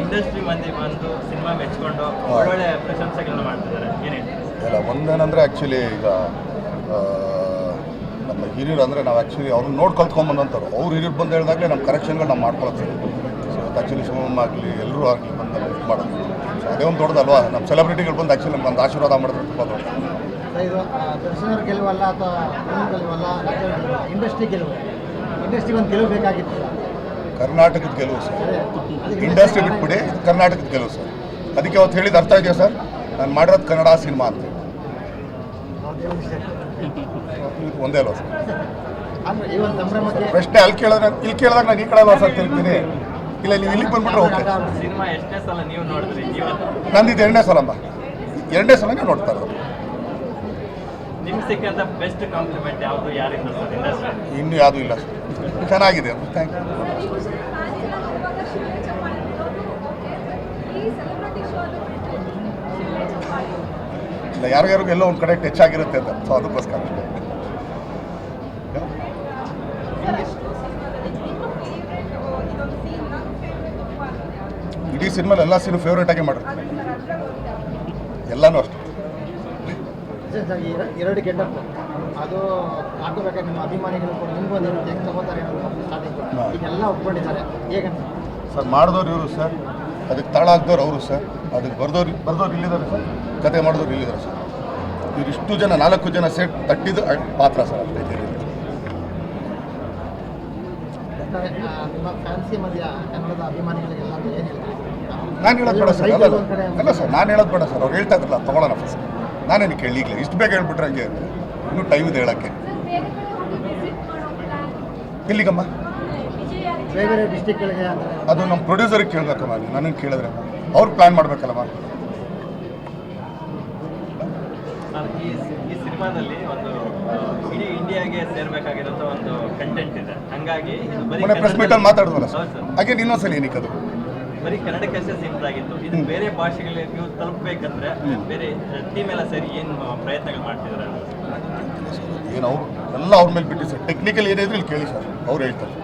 Industry ಮಂದಿ ಬಂದು cinema ಮೆಚ್ಕೊಂಡು ಒಳ್ಳೊಳ್ಳೆ ಪ್ರಶಂಸೆಗಳನ್ನ ಮಾಡ್ತಿದ್ದಾರೆ, ಏನೇನು? ಇಲ್ಲ, ಒಂದೇನಂದರೆ ಆ್ಯಕ್ಚುಲಿ ಈಗ ನಮ್ಮ ಹಿರಿಯರು ಅಂದರೆ ನಾವು ಆ್ಯಕ್ಚುಲಿ ಅವ್ರನ್ನ ನೋಡಿ ಕಲ್ತ್ಕೊಂಬಂದಂಥವ್ರು. ಅವ್ರು ಹಿರಿಯರು ಬಂದು ಹೇಳಿದಾಗಲೇ ನಮ್ಮ ಕರೆಕ್ಷನ್ಗಳು ನಾವು ಮಾಡ್ಕೊಳ್ಳೋದು ಸರ್. ಸೊ ಆ್ಯಕ್ಚುಲಿ ಶಿವಮ್ಮ ಆಗಲಿ ಎಲ್ಲರೂ ಆಗಲಿ ಬಂದು ಇದು ಮಾಡೋದು. ಸೊ ಅದೇ ಒಂದು ದೊಡ್ಡದಲ್ವಾ, ನಮ್ಮ ಸೆಲೆಬ್ರಿಟಿಗಳು ಬಂದು ಆ್ಯಕ್ಚುಲಿ ನಮ್ಗೆ ಒಂದು ಆಶೀರ್ವಾದ ಮಾಡಿದ್ರೆ ತುಂಬ ದೊಡ್ಡ. ಇದು ದರ್ಶನವ್ರ ಗೆಲುವಲ್ಲ ಅಥವಾ ಗೆಲುವಲ್ಲ, ಇಂಡಸ್ಟ್ರಿ ಗೆಲುವು. ಇಂಡಸ್ಟ್ರಿ ಒಂದು ಗೆಲುವು ಬೇಕಾಗಿತ್ತು. ಕರ್ನಾಟಕದ ಗೆಲುವು ಸರ್. ಇಂಡಸ್ಟ್ರಿ ಬಿಟ್ಬಿಡಿ, ಕರ್ನಾಟಕದ ಗೆಲುವು ಸರ್. ಅದಕ್ಕೆ ಅವತ್ತು ಹೇಳಿದ ಅರ್ಥ ಇದೆಯಾ ಸರ್? ನಾನು ಮಾಡಿರೋದು ಕನ್ನಡ ಸಿನಿಮಾ ಅಂತ ಒಂದೇ ಅಲ್ವ ಸರ್? ಪ್ರಶ್ನೆ ಅಲ್ಲಿ ಕೇಳಿದ್ರೆ ಇಲ್ಲಿ ಕೇಳಿದಾಗ ನಾನು ಈ ಕಡೆ ಅಲ್ವಾ ಸರ್ ತಿಳ್ತೀನಿ. ಇಲ್ಲ ನೀವು ಇಲ್ಲಿಗೆ ಬಂದ್ಬಿಟ್ರೆ ಓಕೆ. ಸಿನಿಮಾ ಎಷ್ಟೇ ಸಲ ನೀವು ನೋಡಿದ್ರಿ? ನಂದಿದ್ದು 2ನೇ ಸಲ ಅಮ್ಮ, 2ನೇ ಸಲನೇ ನೋಡ್ತಾ ಇರೋದು. ನಿಮ್ಗೆ ಸಿಕ್ಕಂತ ಬೆಸ್ಟ್ ಕಾಂಪ್ಲಿಮೆಂಟ್ ಯಾವುದು, ಯಾರಿಂದ ಸರ್ ಇಂಡಸ್ಟ್ರಿ? ಇನ್ನೂ ಯಾವುದೂ ಇಲ್ಲ ಸರ್, ಚೆನ್ನಾಗಿದೆ ಅಂತ. Thank you. ಇಲ್ಲ, ಯಾರಿಗಾರಿಗೂ ಎಲ್ಲೋ ಒಂದು ಕಡೆ ಟಚ್ ಆಗಿರುತ್ತೆ ಅಂತ, ಸೊ ಅದಕ್ಕೋಸ್ಕರ ಇಡೀ ಸಿನಿಮಾಲಿ ಎಲ್ಲ ಸೀನು ಫೇವ್ರೇಟ್ ಆಗಿ ಮಾಡಿರ್ತೀನಿ, ಎಲ್ಲನೂ ಅಷ್ಟೇ. ಎರಡು ಗೆಟಪ್ ಅದು ಹಾಕೋಬೇಕಾದ್ರೆ ನಿಮ್ಮ ಅಭಿಮಾನಿಗಳು ಕೂಡ ನಿಮಗೂ ಅದೇ ರೀತಿ ಹೆಂಗೆ ತಗೋತಾರೆ ಸ್ಟಾರ್ಟಿಂಗ್ ಇದೆಲ್ಲ ಒಪ್ಕೊಂಡಿದ್ದಾರೆ ಹೇಗಂತ ಸರ್? ಮಾಡಿದವ್ರು ಇವರು ಸರ್, ಅದಕ್ಕೆ ತಾಳ ಹಾಕ್ದವ್ರು ಅವರು ಸರ್, ಅದಕ್ಕೆ ಬರ್ದವ್ರು ಇಲ್ಲಿದ್ದಾರೆ ಸರ್, ಕತೆ ಮಾಡಿದವ್ರು ಇಲ್ಲಿದ್ದಾರೆ ಸರ್. ಇವರಿಷ್ಟು ಜನ 4 ಜನ ಸೇಟ್ ತಟ್ಟಿದ್ದು ಪಾತ್ರ ಸರ್. ಅಂತ ನಿಮ್ಮ ಫ್ಯಾನ್ಸಿ ಮಧ್ಯ ಕನ್ನಡದ ಅಭಿಮಾನಿಗಳಿಗೆಲ್ಲ ಏನು ಹೇಳ್ತಾರೆ? ನಾನು ಹೇಳೋದು ಬೇಡ ಸರ್. ಅಲ್ಲ ಸರ್, ನಾನು ಹೇಳೋದು ಬೇಡ ಸರ್. ಅವ್ರು ಹೇಳ್ತಾ ಇದ್ರಲ್ಲ, ತೊಗೊಳ್ಳೋಣ ಫಸ್ಟ್. ನಾನೇನು ಕೇಳಿ ಈಗಲೇ ಇಷ್ಟು ಬೇಗ ಹೇಳ್ಬಿಟ್ರೆ ಹಂಗೆ ಇನ್ನೂ ಟೈಮ್ ಇದೆ ಹೇಳೋಕ್ಕೆ. ಎಲ್ಲಿಗಮ್ಮ? ಬೇರೆ ಬೇರೆ ಡಿಸ್ಟಿಕ್ಗಳಿಗೆ ಅದು ನಮ್ಮ ಪ್ರೊಡ್ಯೂಸರಿಗೆ ಕೇಳಬೇಕಮ್ಮ, ನನಗೆ ಕೇಳಿದ್ರೆ ಅವ್ರು ಪ್ಲ್ಯಾನ್ ಮಾಡಬೇಕಲ್ಲಮ್ಮ. ಈ ಸಿನಿಮಾದಲ್ಲಿ ಒಂದು ಇಡೀ ಇಂಡಿಯಾಗೆ ಸೇರ್ಬೇಕಾಗಿರೋಂಥ ಒಂದು ಕಂಟೆಂಟ್ ಇದೆ, ಹಂಗಾಗಿ ಮೊನ್ನೆ ಪ್ರೆಸ್ ಮೀಟಲ್ಲಿ ಮಾತಾಡಿದ್ವಲ್ಲ ಸರ್, ಹಾಗೆ ಇನ್ನೊಂದ್ಸಲ ಏನಕ್ಕೆ ಅದು ಬರೀ ಕನ್ನಡಕ್ಕೆ ಸೀಮಿತ ಆಗಿತ್ತು. ಇದು ಬೇರೆ ಭಾಷೆಗಳಿಗೆ ನೀವು ತಲುಪಬೇಕಂದ್ರೆ ಬೇರೆ ಟೀಮ್ ಎಲ್ಲ ಸೇರಿ ಏನು ಪ್ರಯತ್ನಗಳು ಮಾಡ್ತಿದ್ದಾರೆ? ಏನು ಅವರು ಎಲ್ಲ ಅವ್ರ ಮೇಲೆ ಬಿಟ್ಟು ಸರ್, ಟೆಕ್ನಿಕಲ್ ಏನಿದ್ರು ಇಲ್ಲಿ ಕೇಳಿ ಸರ್, ಅವ್ರು ಹೇಳ್ತಾರೆ.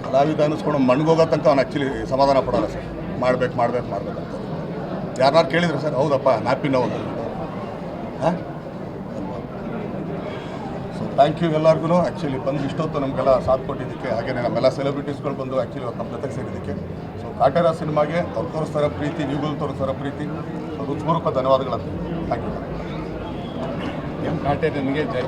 ಕಲಾವಿದ ಅನ್ನಿಸ್ಕೊಂಡು ಮಣ್ಗೋಗೋ ತನಕ ಅವ್ನು ಆ್ಯಕ್ಚುಲಿ ಸಮಾಧಾನ ಪಡೋಲ್ಲ ಸರ್. ಮಾಡ್ಬೇಕು ಅಂತ ಯಾರನ್ನಾರು ಕೇಳಿದ್ರು ಸರ್, ಹೌದಪ್ಪ ನ್ಯಾಪಿ ನೋವು ಹಾಂ. ಸೊ ಥ್ಯಾಂಕ್ ಯು ಎಲ್ಲರಿಗೂ. ಆ್ಯಕ್ಚುಲಿ ಬಂದು ಇಷ್ಟೊತ್ತು ನಮಗೆಲ್ಲ ಸಾಥ್ ಕೊಟ್ಟಿದ್ದಕ್ಕೆ, ಹಾಗೆಯೇ ನಮ್ಮೆಲ್ಲ ಸೆಲೆಬ್ರಿಟೀಸ್ಗಳು ಬಂದು ಆ್ಯಕ್ಚುಲಿ ಇವತ್ತು ನಮ್ಮ ಜೊತೆಗೆ ಸೇರಿದ್ದಕ್ಕೆ. ಸೊ ಕಾಟೇರ ಸಿನಿಮಾಗೆ ಅವ್ರು ತೋರಿಸ್ತಾರ ಪ್ರೀತಿ, ನೀವುಗಳು ತೋರಿಸ್ತಾರ ಪ್ರೀತಿ, ಹೃತ್ಪೂರ್ವಕ ಧನ್ಯವಾದಗಳಂತ. Thank you. ಕಾಟೇರನಿಗೆ ಜೈ.